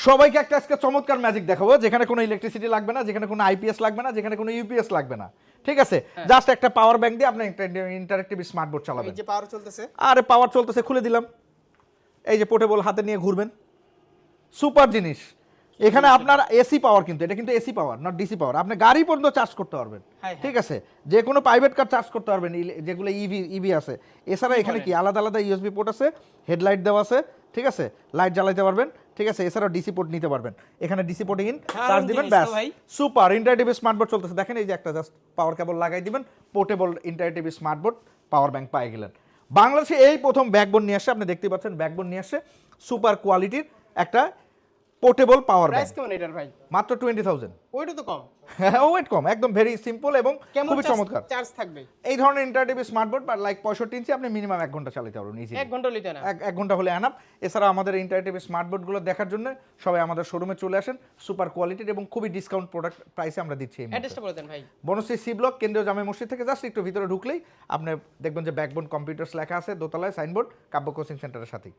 সবাইকে একটা আজকে চমৎকার ম্যাজিক দেখাবো, যেখানে কোনো ইলেকট্রিসিটি লাগবে না, যেখানে কোনো আইপিএস লাগবে না, যেখানে কোনো ইউপিএস লাগবে না। ঠিক আছে, জাস্ট একটা পাওয়ার ব্যাংক দিয়ে আপনি ইন্টারেক্টিভ স্মার্ট বোর্ড চালাবেন। এই যে পাওয়ার চলতেছে, আরে পাওয়ার চলতেছে, খুলে দিলাম, এই যে পোর্টেবল হাতে নিয়ে ঘুরবেন, সুপার জিনিস। এখানে আপনার এসি পাওয়ার, কিন্তু এটা কিন্তু AC power not DC power. আপনি গাড়ি পর্যন্ত চার্জ করতে পারবেন, ঠিক আছে, যে কোনো প্রাইভেট কার চার্জ করতে পারবেন, যেগুলো ইভি আছে। এছাড়া এখানে কি আলাদা আলাদা ইউএসবি পোর্ট আছে, হেডলাইট দেওয়া আছে, ঠিক আছে, লাইট জ্বালাইতে পারবেন, ঠিক আছে। এছাড়াও ডিসি পোর্ট নিতে পারবেন, এখানে ডিসি পোর্টে ইন চার্জ দিবেন, ব্যাস সুপার ইন্টারেক্টিভ স্মার্ট বোর্ড চলতেছে। দেখেন এই যে একটা জাস্ট পাওয়ার কেবল লাগাই দিবেন, portable interactive smart board, power bank পেয়ে গেলেন। বাংলাদেশে এই প্রথম ব্যাকবোন নিয়ে আসছে, আপনি দেখতে পাচ্ছেন ব্যাকবোন নিয়ে আসছে, সুপার কোয়ালিটির একটা পোর্টেবল পাওয়ার ব্যাংক। প্রাইস কেমন এটার ভাই? মাত্র 20,000। ওইটা তো কম। হ্যাঁ, ওয়েট কম, একদম ভেরি সিম্পল এবং খুবই চমৎকার। চার্জ থাকবে এই ধরনের ইন্টারেক্টিভ স্মার্ট বোর্ড লাইক 65 ইঞ্চি আপনি মিনিমাম 1 ঘন্টা চালাতে পারবেন ইজিলি। 1 ঘন্টা লিতে না, 1 ঘন্টা হলে এনাফ। এছাড়া আমাদের ইন্টারেক্টিভ স্মার্ট বোর্ডগুলো দেখার জন্য সবাই আমাদের শোরুমে চলে আসেন। সুপার কোয়ালিটির এবং খুবই ডিসকাউন্ট প্রোডাক্ট প্রাইসে আমরা দিচ্ছি। অ্যাড্রেসটা বলে দেন ভাই। বনশ্রী সি ব্লক, কেন্দ্রীয় জামে মসজিদ থেকে জাস্ট একটু ভিতরে ঢুকলেই আপনি দেখবেন যে ব্যাকবোন কম্পিউটার্স লেখা আছে দোতলায় সাইনবোর্ড, কাব্য কোচিং সেন্টারের সাথেই।